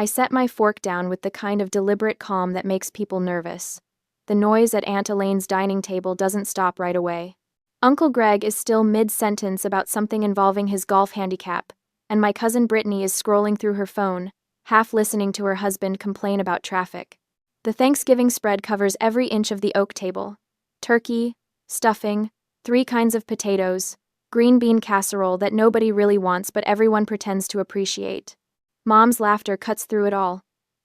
I set my fork down with the kind of deliberate calm that makes people nervous. The noise at Aunt Elaine's dining table doesn't stop right away. Uncle Greg is still mid-sentence about something involving his golf handicap, and my cousin Brittany is scrolling through her phone, half listening to her husband complain about traffic. The Thanksgiving spread covers every inch of the oak table. Turkey, stuffing, 3 kinds of potatoes, green bean casserole that nobody really wants but everyone pretends to appreciate. Mom's laughter cuts through it all.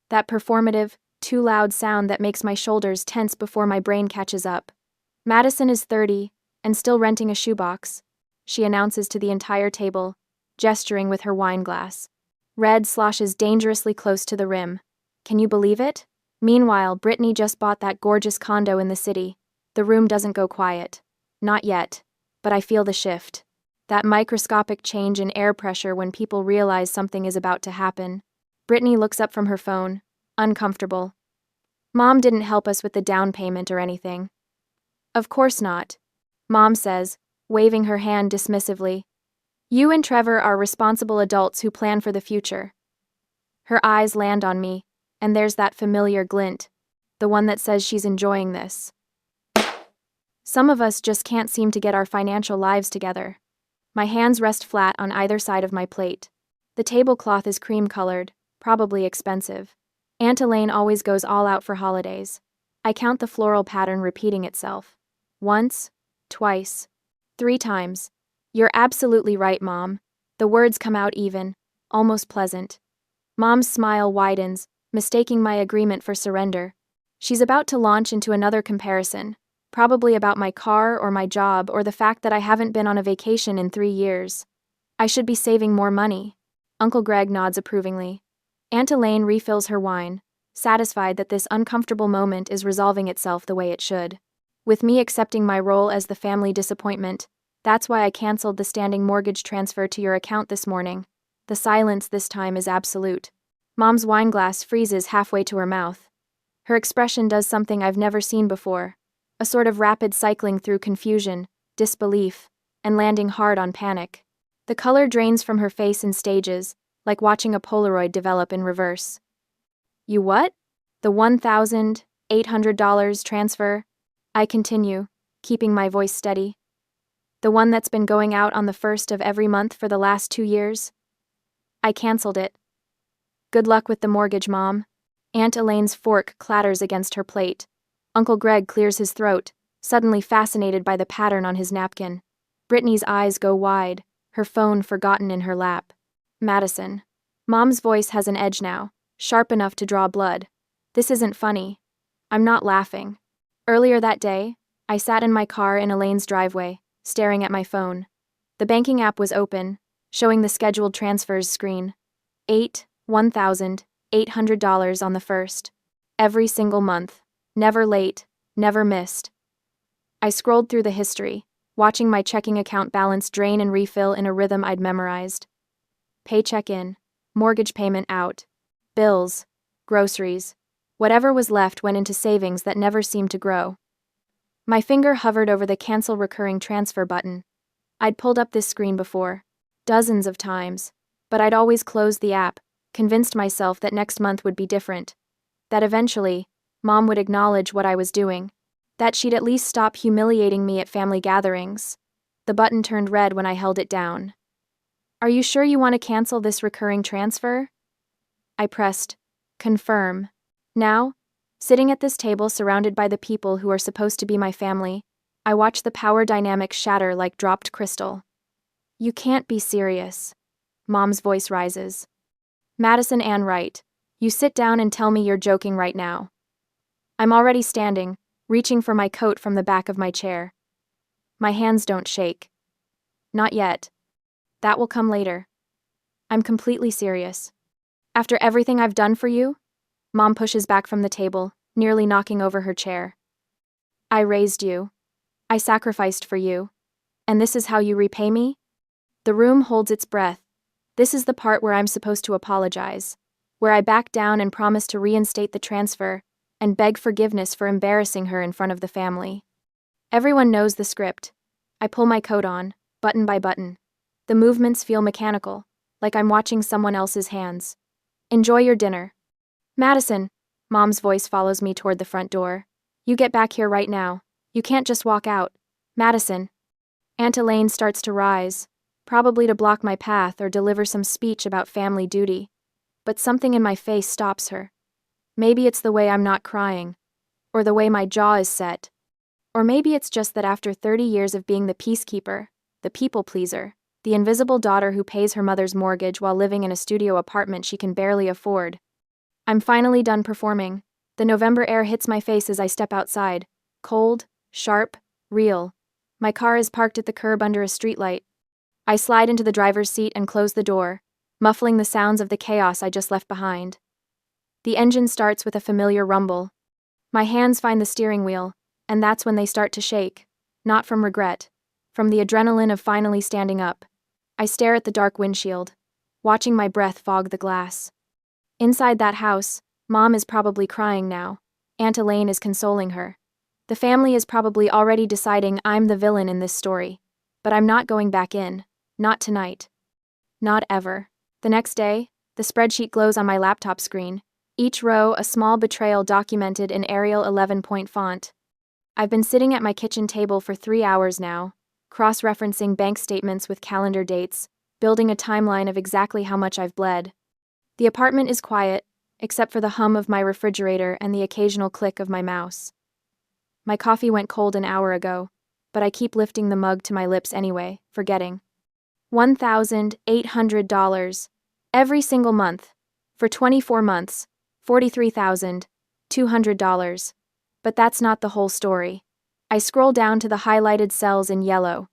That performative, too loud sound that makes my shoulders tense before my brain catches up. Madison is 30, and still renting a shoebox, she announces to the entire table, gesturing with her wine glass. Red sloshes dangerously close to the rim. Can you believe it? Meanwhile, Brittany just bought that gorgeous condo in the city. The room doesn't go quiet. Not yet, but I feel the shift. That microscopic change in air pressure when people realize something is about to happen. Brittany looks up from her phone, uncomfortable. Mom didn't help us with the down payment or anything. Of course not, Mom says, waving her hand dismissively. You and Trevor are responsible adults who plan for the future. Her eyes land on me, and there's that familiar glint, the one that says she's enjoying this. Some of us just can't seem to get our financial lives together. My hands rest flat on either side of my plate. The tablecloth is cream-colored, probably expensive. Aunt Elaine always goes all out for holidays. I count the floral pattern repeating itself. Once, twice, 3 times. You're absolutely right, Mom. The words come out even, almost pleasant. Mom's smile widens, mistaking my agreement for surrender. She's about to launch into another comparison, probably about my car or my job or the fact that I haven't been on a vacation in 3 years. I should be saving more money. Uncle Greg nods approvingly. Aunt Elaine refills her wine, satisfied that this uncomfortable moment is resolving itself the way it should. With me accepting my role as the family disappointment, that's why I canceled the standing mortgage transfer to your account this morning. The silence this time is absolute. Mom's wine glass freezes halfway to her mouth. Her expression does something I've never seen before, a sort of rapid cycling through confusion, disbelief, and landing hard on panic. The color drains from her face in stages, like watching a Polaroid develop in reverse. You what? The $1,800 transfer? I continue, keeping my voice steady. The one that's been going out on the 1st of every month for the last 2 years? I canceled it. Good luck with the mortgage, Mom. Aunt Elaine's fork clatters against her plate. Uncle Greg clears his throat, suddenly fascinated by the pattern on his napkin. Brittany's eyes go wide, her phone forgotten in her lap. Madison. Mom's voice has an edge now, sharp enough to draw blood. This isn't funny. I'm not laughing. Earlier that day, I sat in my car in Elaine's driveway, staring at my phone. The banking app was open, showing the scheduled transfers screen. $1,800 on the 1st. Every single month. Never late, never missed. I scrolled through the history, watching my checking account balance drain and refill in a rhythm I'd memorized. Paycheck in, mortgage payment out, bills, groceries. Whatever was left went into savings that never seemed to grow. My finger hovered over the cancel recurring transfer button. I'd pulled up this screen before, dozens of times, but I'd always closed the app, convinced myself that next month would be different. That eventually, Mom would acknowledge what I was doing. That she'd at least stop humiliating me at family gatherings. The button turned red when I held it down. Are you sure you want to cancel this recurring transfer? I pressed confirm. Now, sitting at this table surrounded by the people who are supposed to be my family, I watch the power dynamics shatter like dropped crystal. You can't be serious. Mom's voice rises. Madison Ann Wright, you sit down and tell me you're joking right now. I'm already standing, reaching for my coat from the back of my chair. My hands don't shake. Not yet. That will come later. I'm completely serious. After everything I've done for you? Mom pushes back from the table, nearly knocking over her chair. I raised you. I sacrificed for you. And this is how you repay me? The room holds its breath. This is the part where I'm supposed to apologize, where I back down and promise to reinstate the transfer, and beg forgiveness for embarrassing her in front of the family. Everyone knows the script. I pull my coat on, button by button. The movements feel mechanical, like I'm watching someone else's hands. Enjoy your dinner. Madison. Mom's voice follows me toward the front door. You get back here right now. You can't just walk out. Madison. Aunt Elaine starts to rise, probably to block my path or deliver some speech about family duty. But something in my face stops her. Maybe it's the way I'm not crying, or the way my jaw is set. Or maybe it's just that after 30 years of being the peacekeeper, the people pleaser, the invisible daughter who pays her mother's mortgage while living in a studio apartment she can barely afford, I'm finally done performing. The November air hits my face as I step outside. Cold, sharp, real. My car is parked at the curb under a streetlight. I slide into the driver's seat and close the door, muffling the sounds of the chaos I just left behind. The engine starts with a familiar rumble. My hands find the steering wheel, and that's when they start to shake. Not from regret, from the adrenaline of finally standing up. I stare at the dark windshield, watching my breath fog the glass. Inside that house, Mom is probably crying now. Aunt Elaine is consoling her. The family is probably already deciding I'm the villain in this story. But I'm not going back in. Not tonight. Not ever. The next day, the spreadsheet glows on my laptop screen, each row a small betrayal documented in Arial 11-point font. I've been sitting at my kitchen table for 3 hours now, cross-referencing bank statements with calendar dates, building a timeline of exactly how much I've bled. The apartment is quiet, except for the hum of my refrigerator and the occasional click of my mouse. My coffee went cold an hour ago, but I keep lifting the mug to my lips anyway, forgetting. $1,800 every single month. For 24 months, $43,200. But that's not the whole story. I scroll down to the highlighted cells in yellow.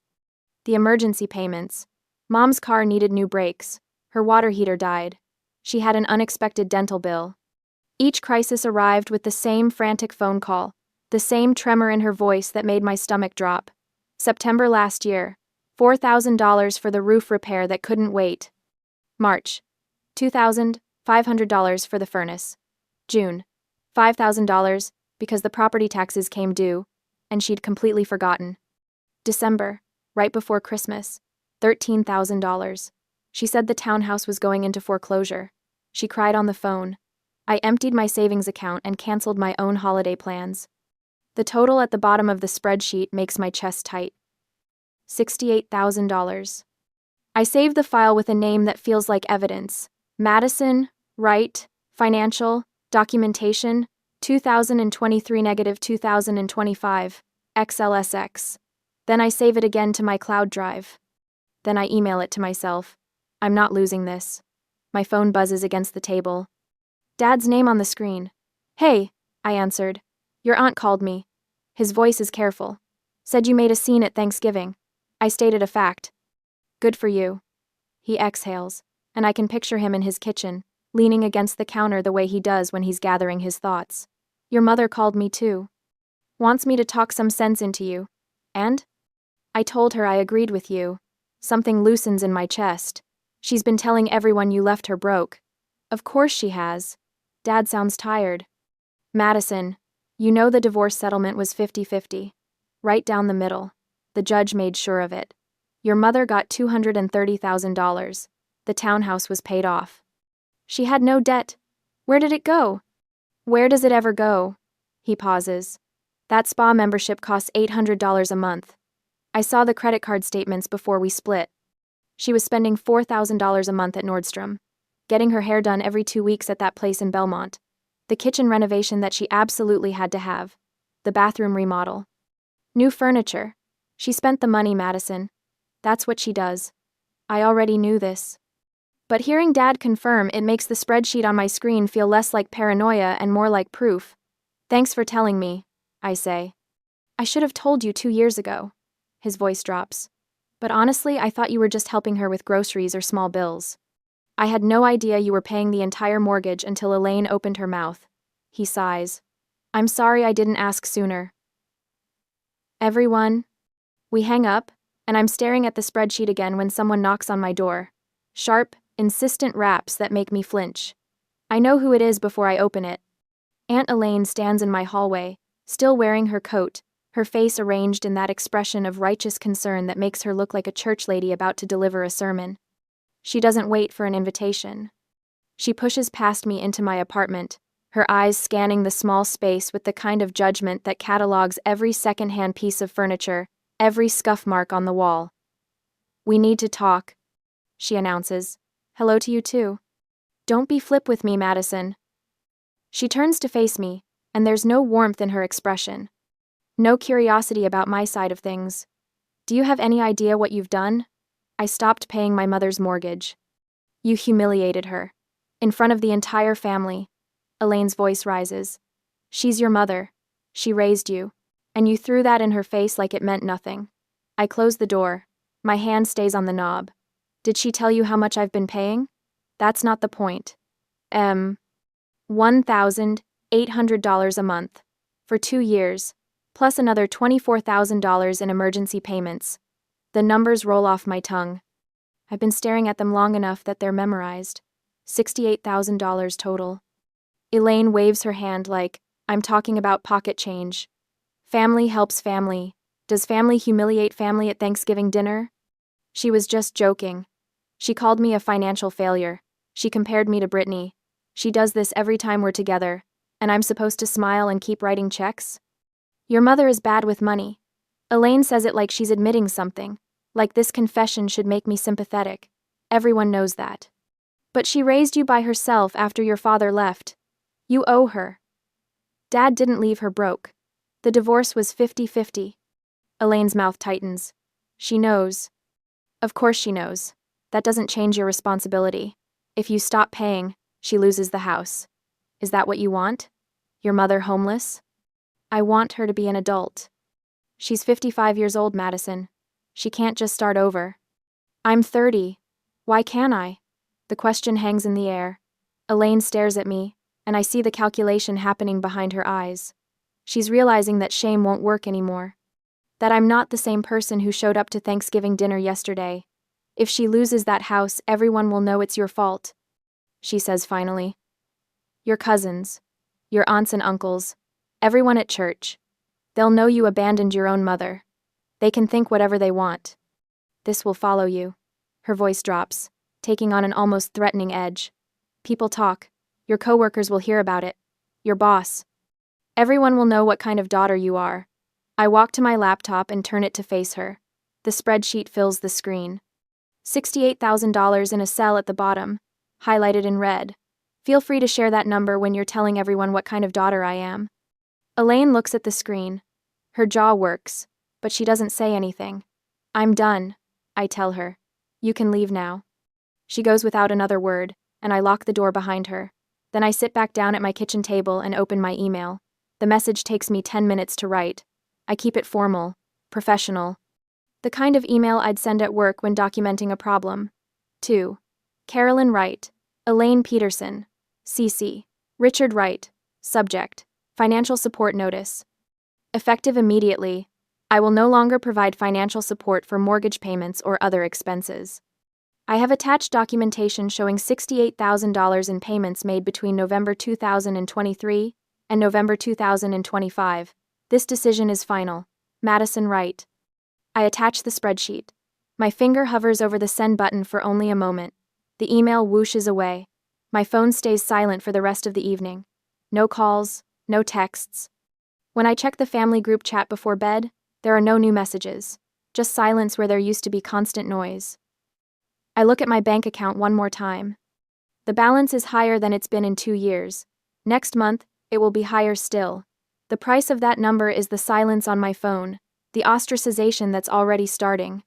The emergency payments. Mom's car needed new brakes. Her water heater died. She had an unexpected dental bill. Each crisis arrived with the same frantic phone call, the same tremor in her voice that made my stomach drop. September last year, $4,000 for the roof repair that couldn't wait. March, $2,500 for the furnace. June, $5,000 because the property taxes came due, and she'd completely forgotten. December, right before Christmas, $13,000. She said the townhouse was going into foreclosure. She cried on the phone. I emptied my savings account and canceled my own holiday plans. The total at the bottom of the spreadsheet makes my chest tight. $68,000. I saved the file with a name that feels like evidence. Madison, Wright, Financial, Documentation, 2023-2025, XLSX. Then I save it again to my cloud drive. Then I email it to myself. I'm not losing this. My phone buzzes against the table. Dad's name on the screen. Hey, I answered. Your aunt called me. His voice is careful. Said you made a scene at Thanksgiving. I stated a fact. Good for you. He exhales, and I can picture him in his kitchen, leaning against the counter the way he does when he's gathering his thoughts. Your mother called me too. Wants me to talk some sense into you. And? I told her I agreed with you. Something loosens in my chest. She's been telling everyone you left her broke. Of course she has. Dad sounds tired. Madison, you know the divorce settlement was 50-50. Right down the middle. The judge made sure of it. Your mother got $230,000. The townhouse was paid off. She had no debt. Where did it go? Where does it ever go? He pauses. That spa membership costs $800 a month. I saw the credit card statements before we split. She was spending $4,000 a month at Nordstrom, getting her hair done every 2 weeks at that place in Belmont, the kitchen renovation that she absolutely had to have, the bathroom remodel. New furniture. She spent the money, Madison. That's what she does. I already knew this. But hearing Dad confirm it makes the spreadsheet on my screen feel less like paranoia and more like proof. Thanks for telling me, I say. I should have told you 2 years ago. His voice drops. But honestly, I thought you were just helping her with groceries or small bills. I had no idea you were paying the entire mortgage until Elaine opened her mouth. He sighs. I'm sorry I didn't ask sooner. Everyone. We hang up, and I'm staring at the spreadsheet again when someone knocks on my door. Sharp, insistent raps that make me flinch. I know who it is before I open it. Aunt Elaine stands in my hallway, still wearing her coat, her face arranged in that expression of righteous concern that makes her look like a church lady about to deliver a sermon. She doesn't wait for an invitation. She pushes past me into my apartment, her eyes scanning the small space with the kind of judgment that catalogs every second-hand piece of furniture, every scuff mark on the wall. "We need to talk," she announces. "Hello to you too. Don't be flip with me, Madison." She turns to face me, and there's no warmth in her expression. No curiosity about my side of things. "Do you have any idea what you've done?" "I stopped paying my mother's mortgage." "You humiliated her. In front of the entire family." Elaine's voice rises. "She's your mother. She raised you. And you threw that in her face like it meant nothing." I close the door. My hand stays on the knob. "Did she tell you how much I've been paying?" "That's not the point. $1,800 a month. For 2 years. Plus another $24,000 in emergency payments." The numbers roll off my tongue. I've been staring at them long enough that they're memorized. $68,000 total. Elaine waves her hand like, I'm talking about pocket change. Family helps family. Does family humiliate family at Thanksgiving dinner? She was just joking. She called me a financial failure. She compared me to Brittany. She does this every time we're together, and I'm supposed to smile and keep writing checks? Your mother is bad with money. Elaine says it like she's admitting something, like this confession should make me sympathetic. Everyone knows that. But she raised you by herself after your father left. You owe her. Dad didn't leave her broke. The divorce was 50-50. Elaine's mouth tightens. She knows. Of course she knows. That doesn't change your responsibility. If you stop paying, she loses the house. Is that what you want? Your mother homeless? I want her to be an adult. She's 55 years old, Madison. She can't just start over. I'm 30. Why can't I? The question hangs in the air. Elaine stares at me, and I see the calculation happening behind her eyes. She's realizing that shame won't work anymore. That I'm not the same person who showed up to Thanksgiving dinner yesterday. If she loses that house, everyone will know it's your fault. She says finally. Your cousins, your aunts and uncles, everyone at church. They'll know you abandoned your own mother. They can think whatever they want. This will follow you. Her voice drops, taking on an almost threatening edge. People talk. Your coworkers will hear about it. Your boss. Everyone will know what kind of daughter you are. I walk to my laptop and turn it to face her. The spreadsheet fills the screen. $68,000 in a cell at the bottom, highlighted in red. Feel free to share that number when you're telling everyone what kind of daughter I am. Elaine looks at the screen. Her jaw works, but she doesn't say anything. I'm done, I tell her. You can leave now. She goes without another word, and I lock the door behind her. Then I sit back down at my kitchen table and open my email. The message takes me 10 minutes to write. I keep it formal, professional. The kind of email I'd send at work when documenting a problem. 2. Carolyn Wright. Elaine Peterson. CC. Richard Wright. Subject. Financial support notice. Effective immediately. I will no longer provide financial support for mortgage payments or other expenses. I have attached documentation showing $68,000 in payments made between November 2023 and November 2025. This decision is final. Madison Wright. I attach the spreadsheet. My finger hovers over the send button for only a moment. The email whooshes away. My phone stays silent for the rest of the evening. No calls, no texts. When I check the family group chat before bed, there are no new messages. Just silence where there used to be constant noise. I look at my bank account one more time. The balance is higher than it's been in 2 years. Next month, it will be higher still. The price of that number is the silence on my phone, the ostracization that's already starting.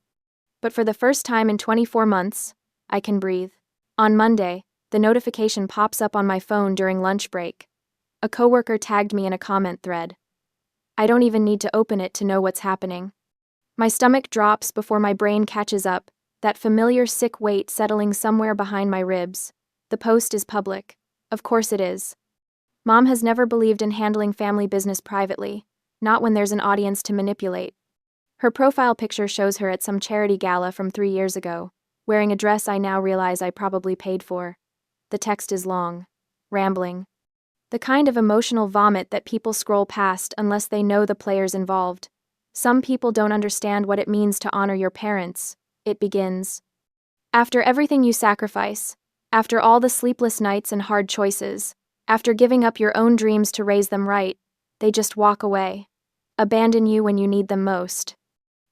But for the first time in 24 months, I can breathe. On Monday, the notification pops up on my phone during lunch break. A coworker tagged me in a comment thread. I don't even need to open it to know what's happening. My stomach drops before my brain catches up, that familiar sick weight settling somewhere behind my ribs. The post is public. Of course it is. Mom has never believed in handling family business privately, not when there's an audience to manipulate. Her profile picture shows her at some charity gala from 3 years ago, wearing a dress I now realize I probably paid for. The text is long, rambling. The kind of emotional vomit that people scroll past unless they know the players involved. Some people don't understand what it means to honor your parents. It begins. After everything you sacrifice, After all the sleepless nights and hard choices, after giving up your own dreams to raise them right, they just walk away. Abandon you when you need them most.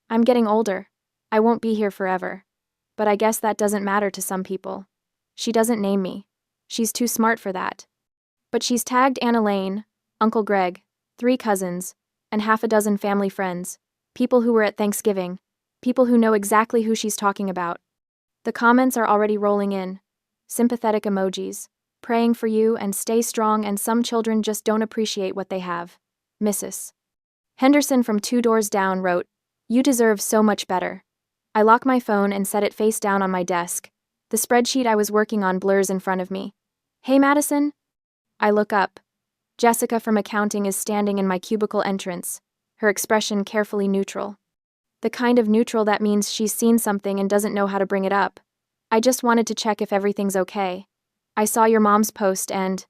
I'm getting older. I won't be here forever. But I guess that doesn't matter to some people. She doesn't name me. She's too smart for that. But she's tagged Anna Lane, Uncle Greg, 3 cousins, and half a dozen family friends, people who were at Thanksgiving, people who know exactly who she's talking about. The comments are already rolling in. Sympathetic emojis, praying for you and stay strong, and some children just don't appreciate what they have. Mrs. Henderson from 2 doors down wrote, "You deserve so much better." I lock my phone and set it face down on my desk. The spreadsheet I was working on blurs in front of me. "Hey, Madison?" I look up. Jessica from accounting is standing in my cubicle entrance, her expression carefully neutral. The kind of neutral that means she's seen something and doesn't know how to bring it up. "I just wanted to check if everything's okay. I saw your mom's post and..."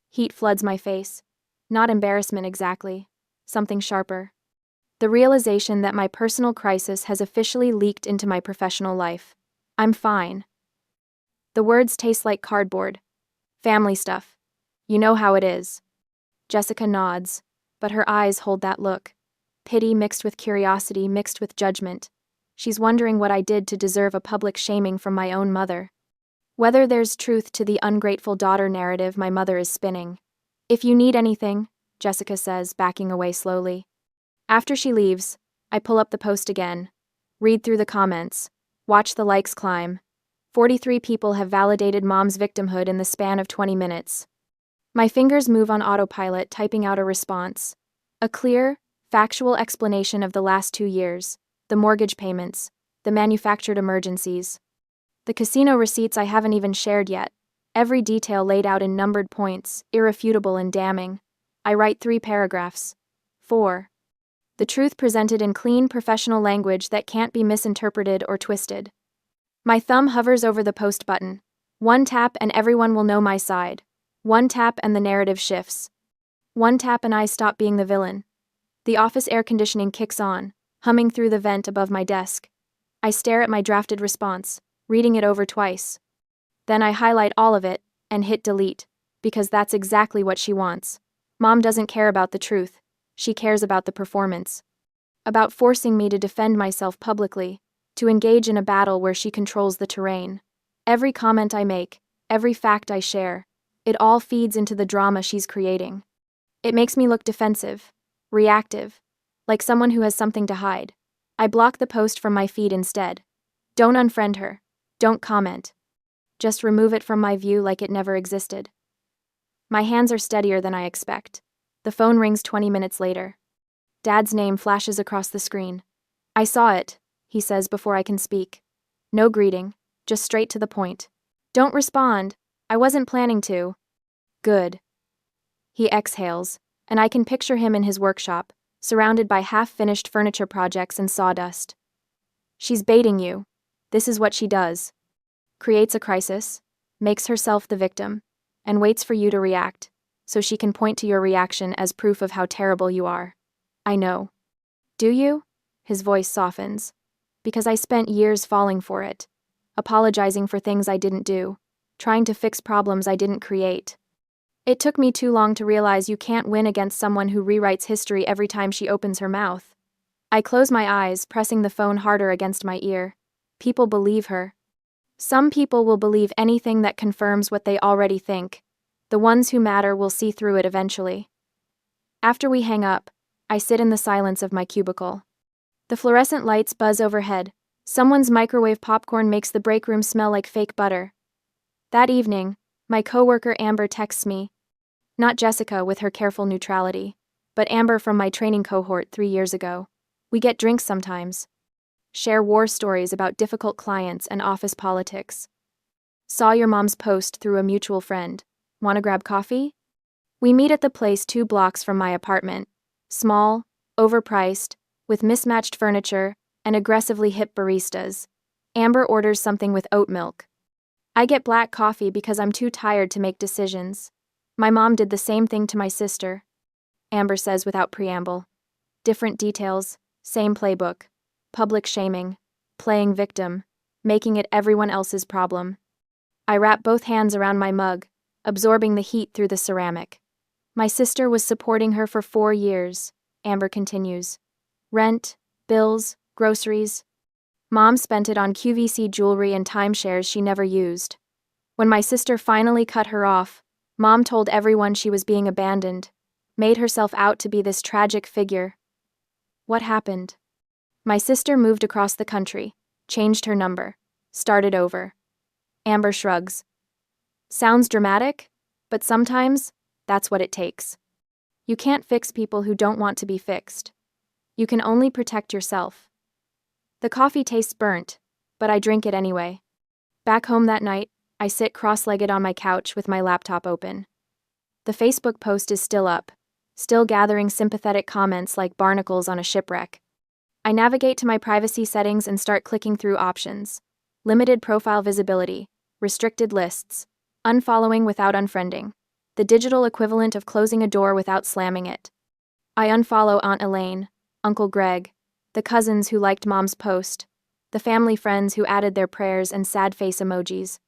Heat floods my face. Not embarrassment exactly. Something sharper. The realization that my personal crisis has officially leaked into my professional life. I'm fine. The words taste like cardboard. Family stuff. You know how it is. Jessica nods, but her eyes hold that look. Pity mixed with curiosity mixed with judgment. She's wondering what I did to deserve a public shaming from my own mother. Whether there's truth to the ungrateful daughter narrative my mother is spinning. "If you need anything," Jessica says, backing away slowly. After she leaves, I pull up the post again, read through the comments, watch the likes climb. 43 people have validated mom's victimhood in the span of 20 minutes. My fingers move on autopilot, typing out a response. A clear, factual explanation of the last 2 years, the mortgage payments, the manufactured emergencies. The casino receipts I haven't even shared yet. Every detail laid out in numbered points, irrefutable and damning. I write 3 paragraphs. 4. The truth presented in clean, professional language that can't be misinterpreted or twisted. My thumb hovers over the post button. 1 tap and everyone will know my side. 1 tap and the narrative shifts. 1 tap and I stop being the villain. The office air conditioning kicks on, humming through the vent above my desk. I stare at my drafted response, reading it over twice. Then I highlight all of it and hit delete, because that's exactly what she wants. Mom doesn't care about the truth. She cares about the performance. About forcing me to defend myself publicly, to engage in a battle where she controls the terrain. Every comment I make, every fact I share, it all feeds into the drama she's creating. It makes me look defensive, reactive, like someone who has something to hide. I block the post from my feed instead. Don't unfriend her. Don't comment. Just remove it from my view like it never existed. My hands are steadier than I expect. The phone rings 20 minutes later. Dad's name flashes across the screen. "I saw it," he says before I can speak. No greeting, just straight to the point. "Don't respond. I wasn't planning to." "Good." He exhales, and I can picture him in his workshop, surrounded by half-finished furniture projects and sawdust. "She's baiting you. This is what she does. Creates a crisis, makes herself the victim, and waits for you to react, so she can point to your reaction as proof of how terrible you are." I know. "Do you?" His voice softens. "Because I spent years falling for it, apologizing for things I didn't do, trying to fix problems I didn't create. It took me too long to realize you can't win against someone who rewrites history every time she opens her mouth." I close my eyes, pressing the phone harder against my ear. People believe her. Some people will believe anything that confirms what they already think. The ones who matter will see through it eventually. After we hang up, I sit in the silence of my cubicle. The fluorescent lights buzz overhead. Someone's microwave popcorn makes the break room smell like fake butter. That evening, my coworker Amber texts me. Not Jessica with her careful neutrality, but Amber from my training cohort 3 years ago. We get drinks sometimes. Share war stories about difficult clients and office politics. "Saw your mom's post through a mutual friend. Wanna grab coffee?" We meet at the place 2 blocks from my apartment. Small, overpriced, with mismatched furniture and aggressively hip baristas. Amber orders something with oat milk. I get black coffee because I'm too tired to make decisions. My mom did the same thing to my sister. Amber says without preamble. Different details, same playbook. Public shaming, playing victim, making it everyone else's problem. I wrap both hands around my mug, absorbing the heat through the ceramic. My sister was supporting her for 4 years, Amber continues. Rent, bills, groceries. Mom spent it on QVC jewelry and timeshares she never used. When my sister finally cut her off, Mom told everyone she was being abandoned, made herself out to be this tragic figure. What happened? My sister moved across the country, changed her number, started over. Amber shrugs. Sounds dramatic, but sometimes that's what it takes. You can't fix people who don't want to be fixed. You can only protect yourself. The coffee tastes burnt, but I drink it anyway. Back home that night, I sit cross-legged on my couch with my laptop open. The Facebook post is still up, still gathering sympathetic comments like barnacles on a shipwreck. I navigate to my privacy settings and start clicking through options. Limited profile visibility, restricted lists, unfollowing without unfriending, the digital equivalent of closing a door without slamming it. I unfollow Aunt Elaine, Uncle Greg, the cousins who liked Mom's post, the family friends who added their prayers and sad face emojis.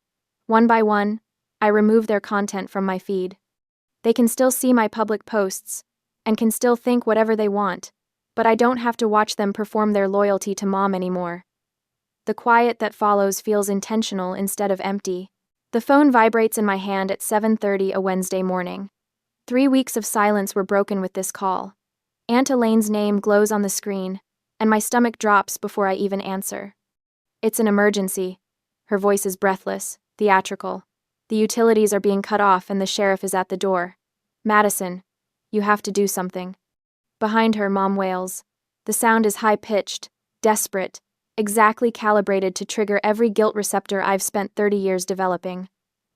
One by one, I remove their content from my feed. They can still see my public posts, and can still think whatever they want, but I don't have to watch them perform their loyalty to Mom anymore. The quiet that follows feels intentional instead of empty. The phone vibrates in my hand at 7:30 a Wednesday morning. 3 weeks of silence were broken with this call. Aunt Elaine's name glows on the screen, and my stomach drops before I even answer. It's an emergency. Her voice is breathless, theatrical. The utilities are being cut off and the sheriff is at the door. Madison, you have to do something. Behind her, Mom wails. The sound is high-pitched, desperate, exactly calibrated to trigger every guilt receptor I've spent 30 years developing.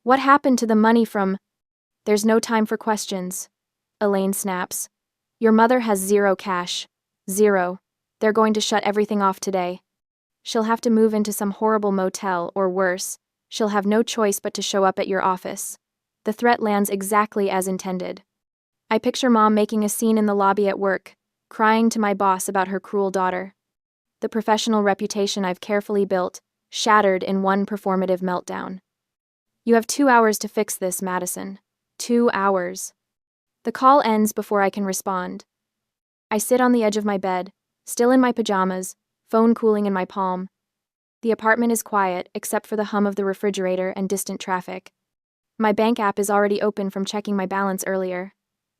What happened to the money from... There's no time for questions. Elaine snaps. Your mother has 0 cash. 0. They're going to shut everything off today. She'll have to move into some horrible motel, or worse, she'll have no choice but to show up at your office. The threat lands exactly as intended. I picture Mom making a scene in the lobby at work, crying to my boss about her cruel daughter. The professional reputation I've carefully built, shattered in one performative meltdown. You have 2 hours to fix this, Madison. 2 hours. The call ends before I can respond. I sit on the edge of my bed, still in my pajamas, phone cooling in my palm. The apartment is quiet, except for the hum of the refrigerator and distant traffic. My bank app is already open from checking my balance earlier.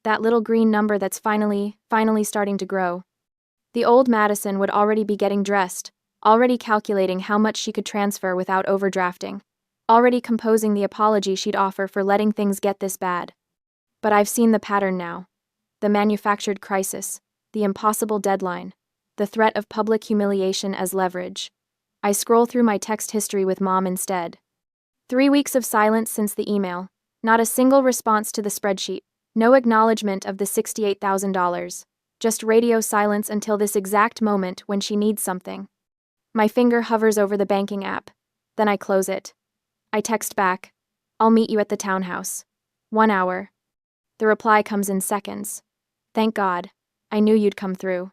That little green number that's finally starting to grow. The old Madison would already be getting dressed, already calculating how much she could transfer without overdrafting, already composing the apology she'd offer for letting things get this bad. But I've seen the pattern now. The manufactured crisis, the impossible deadline, the threat of public humiliation as leverage. I scroll through my text history with Mom instead. 3 weeks of silence since the email, not a single response to the spreadsheet, no acknowledgement of the $68,000, just radio silence until this exact moment when she needs something. My finger hovers over the banking app, then I close it. I text back, I'll meet you at the townhouse. 1 hour. The reply comes in seconds. Thank God, I knew you'd come through.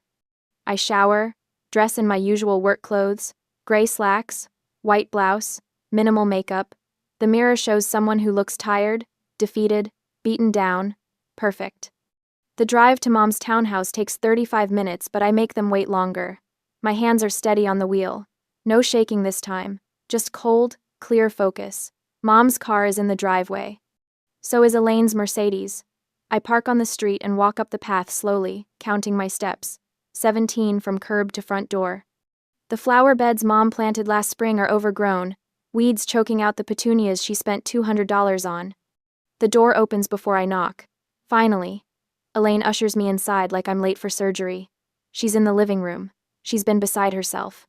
I shower, dress in my usual work clothes, gray slacks, white blouse, minimal makeup. The mirror shows someone who looks tired, defeated, beaten down. Perfect. The drive to Mom's townhouse takes 35 minutes, but I make them wait longer. My hands are steady on the wheel. No shaking this time, just cold, clear focus. Mom's car is in the driveway. So is Elaine's Mercedes. I park on the street and walk up the path slowly, counting my steps. 17 from curb to front door. The flower beds Mom planted last spring are overgrown, weeds choking out the petunias she spent $200 on. The door opens before I knock. Finally. Elaine ushers me inside like I'm late for surgery. She's in the living room. She's been beside herself.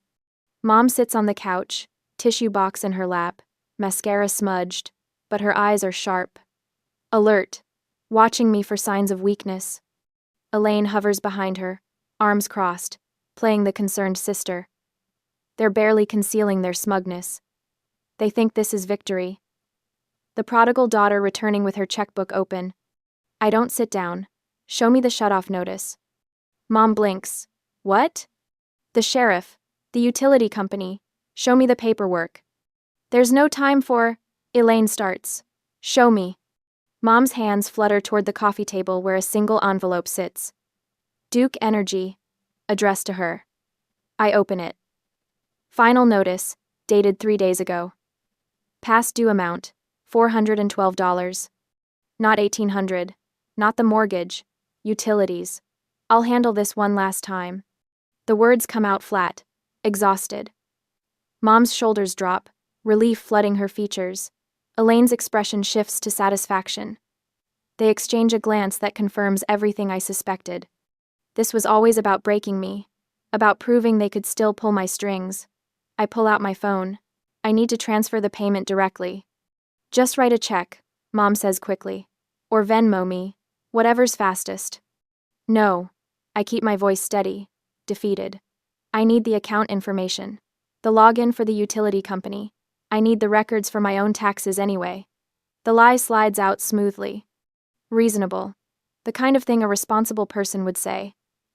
Mom sits on the couch, tissue box in her lap, mascara smudged, but her eyes are sharp. Alert, watching me for signs of weakness. Elaine hovers behind her, arms crossed, playing the concerned sister. They're barely concealing their smugness. They think this is victory. The prodigal daughter returning with her checkbook open. I don't sit down. Show me the shutoff notice. Mom blinks. What? The sheriff, the utility company. Show me the paperwork. There's no time for... Elaine starts. Show me. Mom's hands flutter toward the coffee table where a single envelope sits. Duke Energy. Addressed to her. I open it. Final notice, dated 3 days ago. Past due amount, $412. Not $1,800. Not the mortgage. Utilities. I'll handle this one last time. The words come out flat, exhausted. Mom's shoulders drop, relief flooding her features. Elaine's expression shifts to satisfaction. They exchange a glance that confirms everything I suspected. This was always about breaking me, about proving they could still pull my strings. I pull out my phone. I need to transfer the payment directly. Just write a check, Mom says quickly. Or Venmo me, whatever's fastest. No. I keep my voice steady, defeated. I need the account information. The login for the utility company. I need the records for my own taxes anyway. The lie slides out smoothly. Reasonable. The kind of thing a responsible person would say.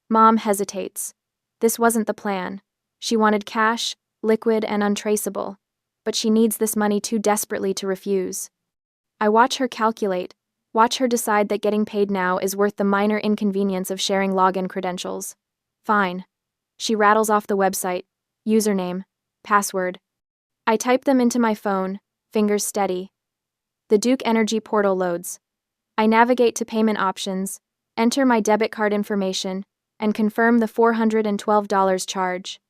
Mom hesitates. This wasn't the plan. She wanted cash, liquid and untraceable. But she needs this money too desperately to refuse. I watch her calculate, watch her decide that getting paid now is worth the minor inconvenience of sharing login credentials. Fine. She rattles off the website, username, password. I type them into my phone, fingers steady. The Duke Energy portal loads. I navigate to payment options, enter my debit card information, and confirm the $412 charge.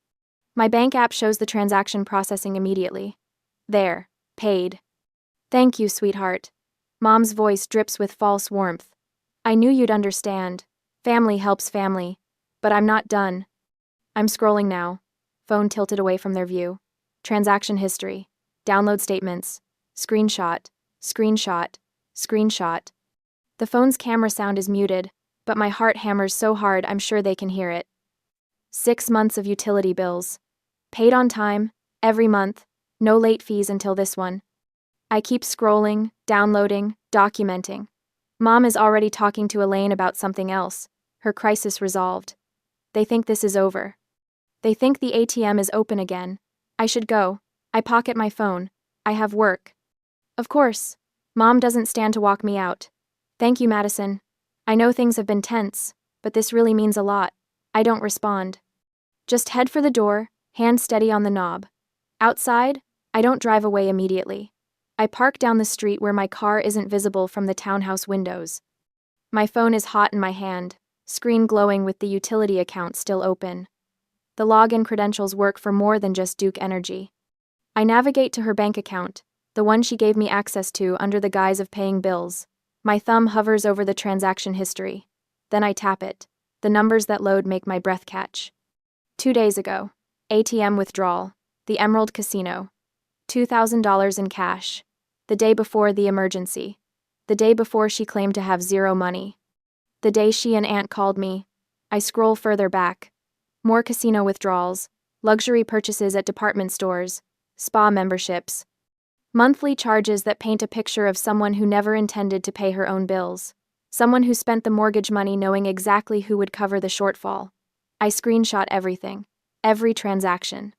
My bank app shows the transaction processing immediately. There, paid. Thank you, sweetheart. Mom's voice drips with false warmth. I knew you'd understand. Family helps family. But I'm not done. I'm scrolling now. Phone tilted away from their view. Transaction history. Download statements. Screenshot. Screenshot. Screenshot. The phone's camera sound is muted, but my heart hammers so hard I'm sure they can hear it. 6 months of utility bills. Paid on time, every month, no late fees until this one. I keep scrolling, downloading, documenting. Mom is already talking to Elaine about something else, her crisis resolved. They think this is over. They think the ATM is open again. I should go. I pocket my phone. I have work. Of course. Mom doesn't stand to walk me out. Thank you, Madison. I know things have been tense, but this really means a lot. I don't respond. Just head for the door, hand steady on the knob. Outside, I don't drive away immediately. I park down the street where my car isn't visible from the townhouse windows. My phone is hot in my hand, screen glowing with the utility account still open. The login credentials work for more than just Duke Energy. I navigate to her bank account, the one she gave me access to under the guise of paying bills. My thumb hovers over the transaction history. Then I tap it. The numbers that load make my breath catch. 2 days ago. ATM withdrawal. The Emerald Casino. $2,000 in cash. The day before the emergency. The day before she claimed to have zero money. The day she and Aunt called me. I scroll further back. More casino withdrawals. Luxury purchases at department stores. Spa memberships. Monthly charges that paint a picture of someone who never intended to pay her own bills. Someone who spent the mortgage money knowing exactly who would cover the shortfall. I screenshot everything. Every transaction.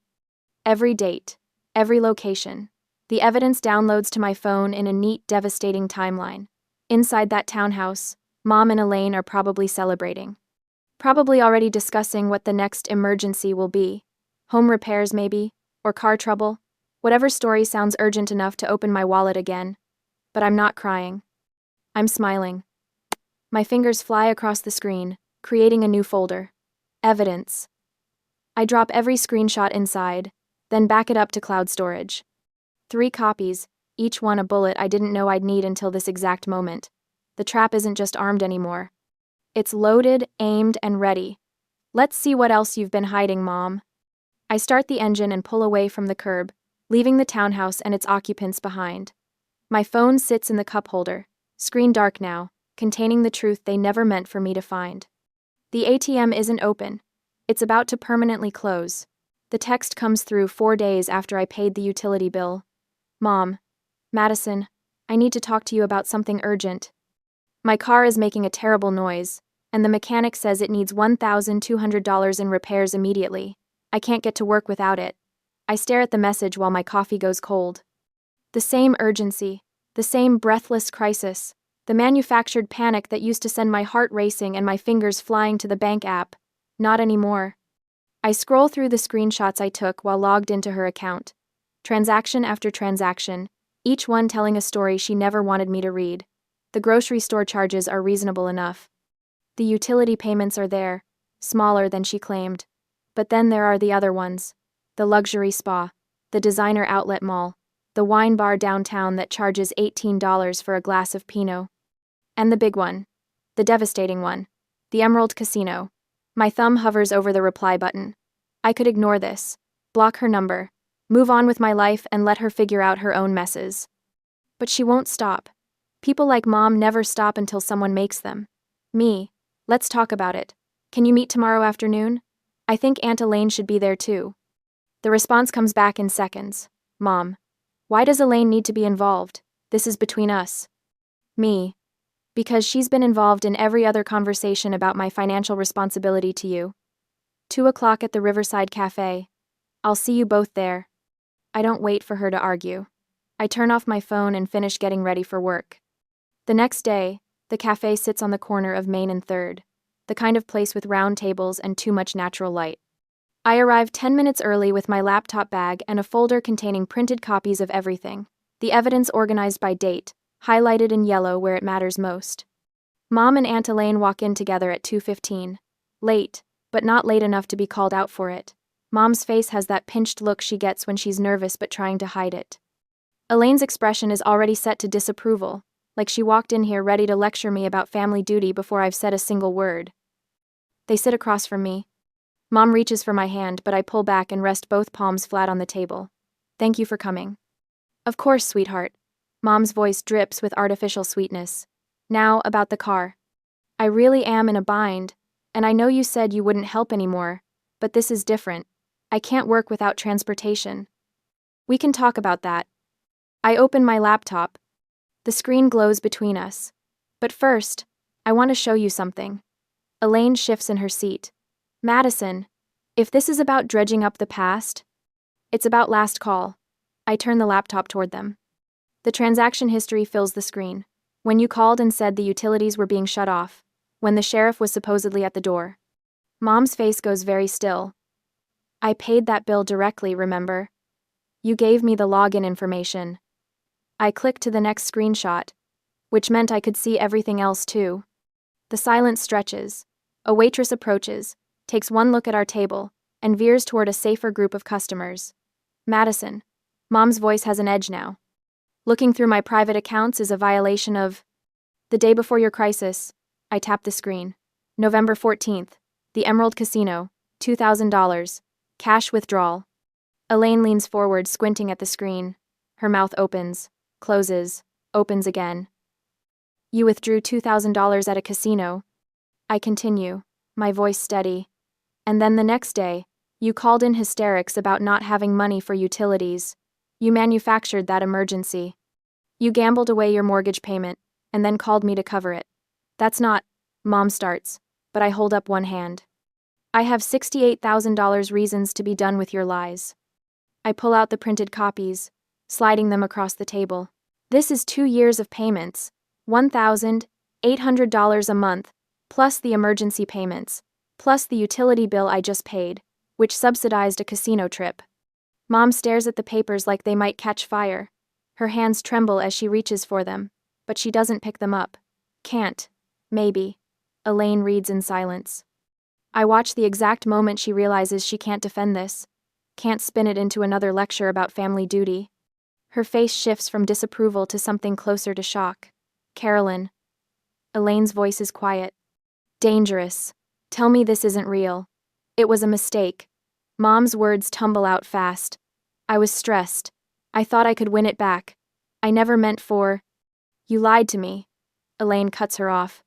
Every date. Every location. The evidence downloads to my phone in a neat, devastating timeline. Inside that townhouse, Mom and Elaine are probably celebrating. Probably already discussing what the next emergency will be. Home repairs, maybe, or car trouble. Whatever story sounds urgent enough to open my wallet again. But I'm not crying. I'm smiling. My fingers fly across the screen, creating a new folder. Evidence. I drop every screenshot inside, then back it up to cloud storage. 3 copies, each one a bullet I didn't know I'd need until this exact moment. The trap isn't just armed anymore. It's loaded, aimed, and ready. Let's see what else you've been hiding, Mom. I start the engine and pull away from the curb, leaving the townhouse and its occupants behind. My phone sits in the cup holder, screen dark now, containing the truth they never meant for me to find. The ATM isn't open. It's about to permanently close. The text comes through 4 days after I paid the utility bill. Mom, Madison, I need to talk to you about something urgent. My car is making a terrible noise, and the mechanic says it needs $1,200 in repairs immediately. I can't get to work without it. I stare at the message while my coffee goes cold. The same urgency, the same breathless crisis, the manufactured panic that used to send my heart racing and my fingers flying to the bank app. Not anymore. I scroll through the screenshots I took while logged into her account. Transaction after transaction, each one telling a story she never wanted me to read. The grocery store charges are reasonable enough. The utility payments are there, smaller than she claimed. But then there are the other ones. The luxury spa, the designer outlet mall, the wine bar downtown that charges $18 for a glass of Pinot. And the big one. The devastating one. The Emerald Casino. My thumb hovers over the reply button. I could ignore this, block her number, move on with my life and let her figure out her own messes. But she won't stop. People like Mom never stop until someone makes them. Me. Let's talk about it. Can you meet tomorrow afternoon? I think Aunt Elaine should be there too. The response comes back in seconds. Mom. Why does Elaine need to be involved? This is between us. Me. Because she's been involved in every other conversation about my financial responsibility to you. 2:00 at the Riverside Cafe. I'll see you both there. I don't wait for her to argue. I turn off my phone and finish getting ready for work. The next day, the cafe sits on the corner of Main and 3rd, the kind of place with round tables and too much natural light. I arrived 10 minutes early with my laptop bag and a folder containing printed copies of everything, the evidence organized by date, highlighted in yellow where it matters most. Mom and Aunt Elaine walk in together at 2:15. Late, but not late enough to be called out for it. Mom's face has that pinched look she gets when she's nervous but trying to hide it. Elaine's expression is already set to disapproval, like she walked in here ready to lecture me about family duty before I've said a single word. They sit across from me. Mom reaches for my hand, but I pull back and rest both palms flat on the table. Thank you for coming. Of course, sweetheart. Mom's voice drips with artificial sweetness. Now, about the car. I really am in a bind, and I know you said you wouldn't help anymore, but this is different. I can't work without transportation. We can talk about that. I open my laptop. The screen glows between us. But first, I want to show you something. Elaine shifts in her seat. Madison, if this is about dredging up the past, it's about last call. I turn the laptop toward them. The transaction history fills the screen. When you called and said the utilities were being shut off. When the sheriff was supposedly at the door. Mom's face goes very still. I paid that bill directly, remember? You gave me the login information. I clicked to the next screenshot, which meant I could see everything else too. The silence stretches. A waitress approaches, takes one look at our table, and veers toward a safer group of customers. Madison. Mom's voice has an edge now. Looking through my private accounts is a violation of... The day before your crisis. I tap the screen. November 14th. The Emerald Casino. $2,000. Cash withdrawal. Elaine leans forward, squinting at the screen. Her mouth opens, closes, opens again. You withdrew $2,000 at a casino. I continue, my voice steady. And then the next day, you called in hysterics about not having money for utilities. You manufactured that emergency. You gambled away your mortgage payment, and then called me to cover it. That's not... Mom starts, but I hold up one hand. I have $68,000 reasons to be done with your lies. I pull out the printed copies, sliding them across the table. This is 2 years of payments, $1,800 a month, plus the emergency payments, plus the utility bill I just paid, which subsidized a casino trip. Mom stares at the papers like they might catch fire. Her hands tremble as she reaches for them, but she doesn't pick them up. Can't. Maybe. Elaine reads in silence. I watch the exact moment she realizes she can't defend this, can't spin it into another lecture about family duty. Her face shifts from disapproval to something closer to shock. Carolyn. Elaine's voice is quiet. Dangerous. Tell me this isn't real. It was a mistake. Mom's words tumble out fast. I was stressed. I thought I could win it back. I never meant for... You lied to me. Elaine cuts her off.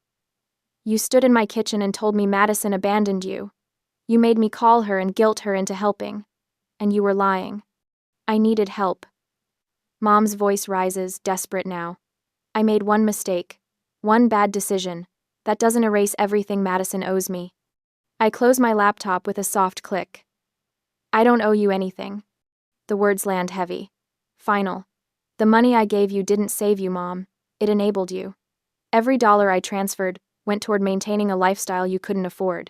You stood in my kitchen and told me Madison abandoned you. You made me call her and guilt her into helping. And you were lying. I needed help. Mom's voice rises, desperate now. I made one mistake. One bad decision. That doesn't erase everything Madison owes me. I close my laptop with a soft click. I don't owe you anything. The words land heavy. Final. The money I gave you didn't save you, Mom. It enabled you. Every dollar I transferred went toward maintaining a lifestyle you couldn't afford.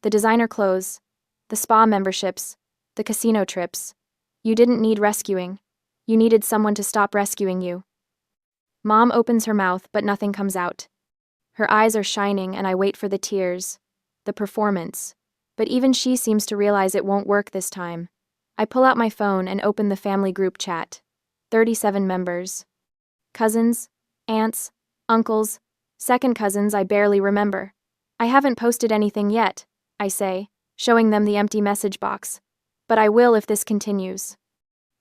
The designer clothes, the spa memberships, the casino trips. You didn't need rescuing. You needed someone to stop rescuing you. Mom opens her mouth, but nothing comes out. Her eyes are shining, and I wait for the tears, the performance. But even she seems to realize it won't work this time. I pull out my phone and open the family group chat. 37 members. Cousins, aunts, uncles, second cousins I barely remember. I haven't posted anything yet, I say, showing them the empty message box. But I will if this continues.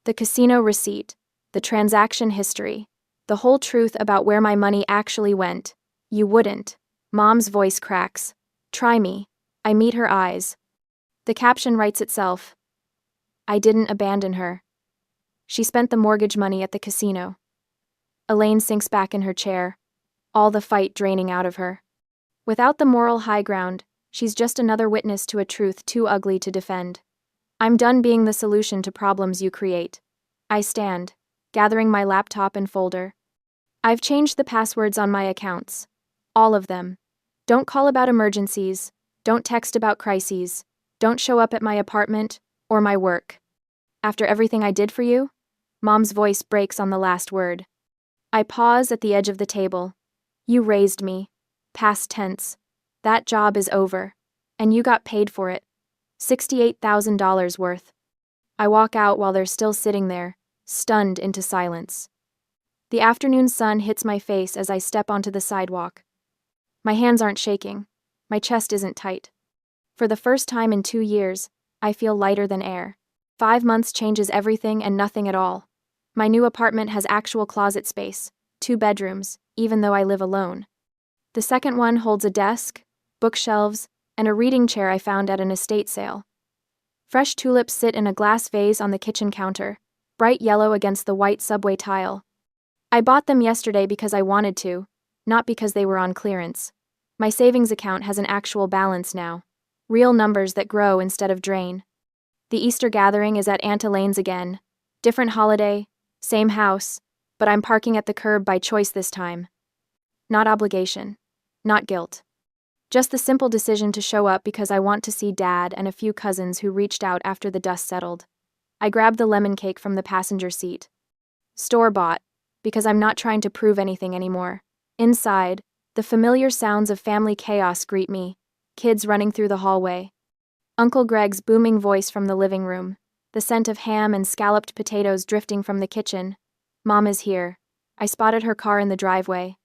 The casino receipt, the transaction history, the whole truth about where my money actually went. You wouldn't. Mom's voice cracks. Try me. I meet her eyes. The caption writes itself. I didn't abandon her. She spent the mortgage money at the casino. Elaine sinks back in her chair, all the fight draining out of her. Without the moral high ground, she's just another witness to a truth too ugly to defend. I'm done being the solution to problems you create. I stand, gathering my laptop and folder. I've changed the passwords on my accounts. All of them. Don't call about emergencies. Don't text about crises. Don't show up at my apartment or my work. After everything I did for you? Mom's voice breaks on the last word. I pause at the edge of the table. You raised me. Past tense. That job is over. And you got paid for it. $68,000 worth. I walk out while they're still sitting there, stunned into silence. The afternoon sun hits my face as I step onto the sidewalk. My hands aren't shaking. My chest isn't tight. For the first time in 2 years, I feel lighter than air. 5 months changes everything and nothing at all. My new apartment has actual closet space, 2 bedrooms, even though I live alone. The second one holds a desk, bookshelves, and a reading chair I found at an estate sale. Fresh tulips sit in a glass vase on the kitchen counter, bright yellow against the white subway tile. I bought them yesterday because I wanted to, not because they were on clearance. My savings account has an actual balance now. Real numbers that grow instead of drain. The Easter gathering is at Aunt Elaine's again. Different holiday, same house, but I'm parking at the curb by choice this time. Not obligation. Not guilt. Just the simple decision to show up because I want to see Dad and a few cousins who reached out after the dust settled. I grab the lemon cake from the passenger seat. Store-bought, because I'm not trying to prove anything anymore. Inside, the familiar sounds of family chaos greet me, kids running through the hallway. Uncle Greg's booming voice from the living room, the scent of ham and scalloped potatoes drifting from the kitchen. Mom is here. I spotted her car in the driveway.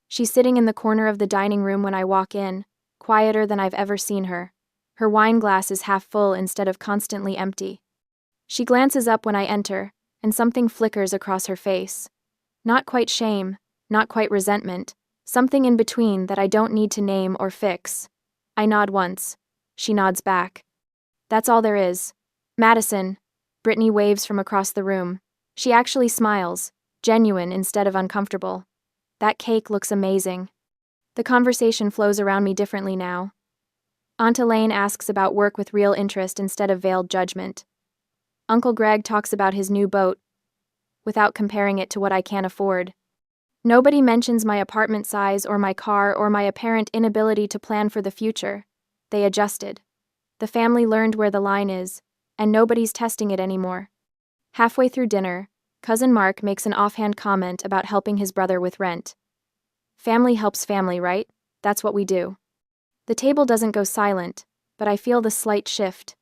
She's sitting in the corner of the dining room when I walk in, quieter than I've ever seen her. Her wine glass is half full instead of constantly empty. She glances up when I enter, and something flickers across her face. Not quite shame, not quite resentment, something in between that I don't need to name or fix. I nod once. She nods back. That's all there is. Madison. Brittany waves from across the room. She actually smiles, genuine instead of uncomfortable. That cake looks amazing. The conversation flows around me differently now. Aunt Elaine asks about work with real interest instead of veiled judgment. Uncle Greg talks about his new boat, without comparing it to what I can't afford. Nobody mentions my apartment size or my car or my apparent inability to plan for the future. They adjusted. The family learned where the line is, and nobody's testing it anymore. Halfway through dinner, Cousin Mark makes an offhand comment about helping his brother with rent. Family helps family, right? That's what we do. The table doesn't go silent, but I feel the slight shift,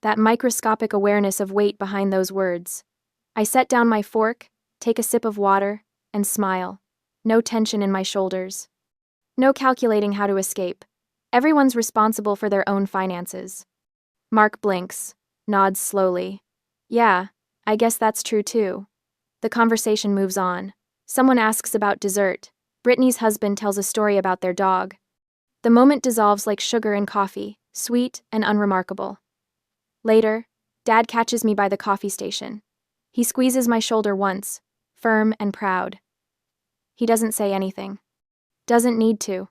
that microscopic awareness of weight behind those words. I set down my fork, take a sip of water, and smile. No tension in my shoulders. No calculating how to escape. Everyone's responsible for their own finances. Mark blinks, nods slowly. Yeah, I guess that's true too. The conversation moves on. Someone asks about dessert. Brittany's husband tells a story about their dog. The moment dissolves like sugar in coffee, sweet and unremarkable. Later, Dad catches me by the coffee station. He squeezes my shoulder once, firm and proud. He doesn't say anything. Doesn't need to.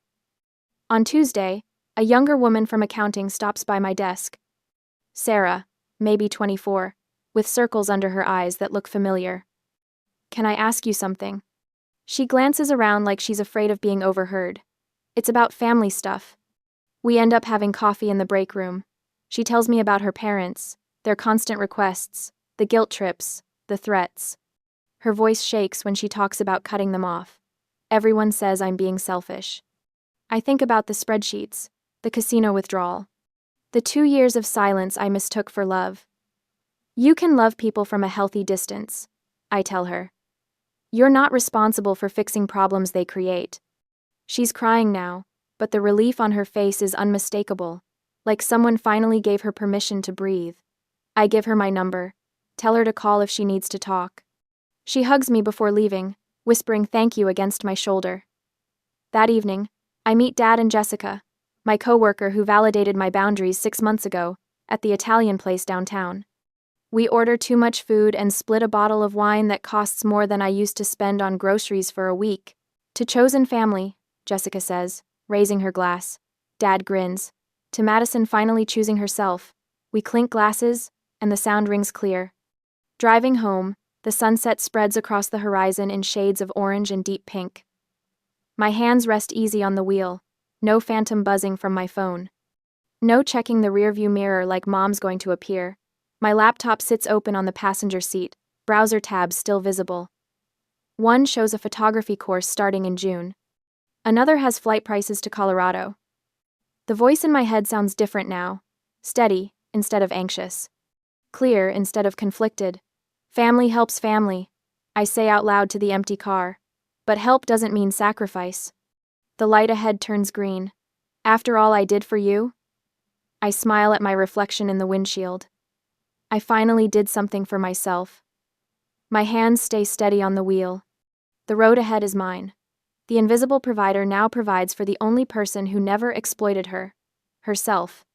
On Tuesday, a younger woman from accounting stops by my desk. Sarah, maybe 24, with circles under her eyes that look familiar. Can I ask you something? She glances around like she's afraid of being overheard. It's about family stuff. We end up having coffee in the break room. She tells me about her parents, their constant requests, the guilt trips, the threats. Her voice shakes when she talks about cutting them off. Everyone says I'm being selfish. I think about the spreadsheets, the casino withdrawal, the 2 years of silence I mistook for love. You can love people from a healthy distance, I tell her. You're not responsible for fixing problems they create. She's crying now, but the relief on her face is unmistakable, like someone finally gave her permission to breathe. I give her my number, tell her to call if she needs to talk. She hugs me before leaving, whispering thank you against my shoulder. That evening, I meet Dad and Jessica, my coworker who validated my boundaries 6 months ago, at the Italian place downtown. We order too much food and split a bottle of wine that costs more than I used to spend on groceries for a week. To chosen family, Jessica says, raising her glass. Dad grins. To Madison finally choosing herself. We clink glasses, and the sound rings clear. Driving home, the sunset spreads across the horizon in shades of orange and deep pink. My hands rest easy on the wheel, no phantom buzzing from my phone. No checking the rearview mirror like Mom's going to appear. My laptop sits open on the passenger seat, browser tabs still visible. One shows a photography course starting in June. Another has flight prices to Colorado. The voice in my head sounds different now. Steady, instead of anxious. Clear, instead of conflicted. Family helps family, I say out loud to the empty car. But help doesn't mean sacrifice. The light ahead turns green. After all I did for you? I smile at my reflection in the windshield. I finally did something for myself. My hands stay steady on the wheel. The road ahead is mine. The invisible provider now provides for the only person who never exploited her, herself.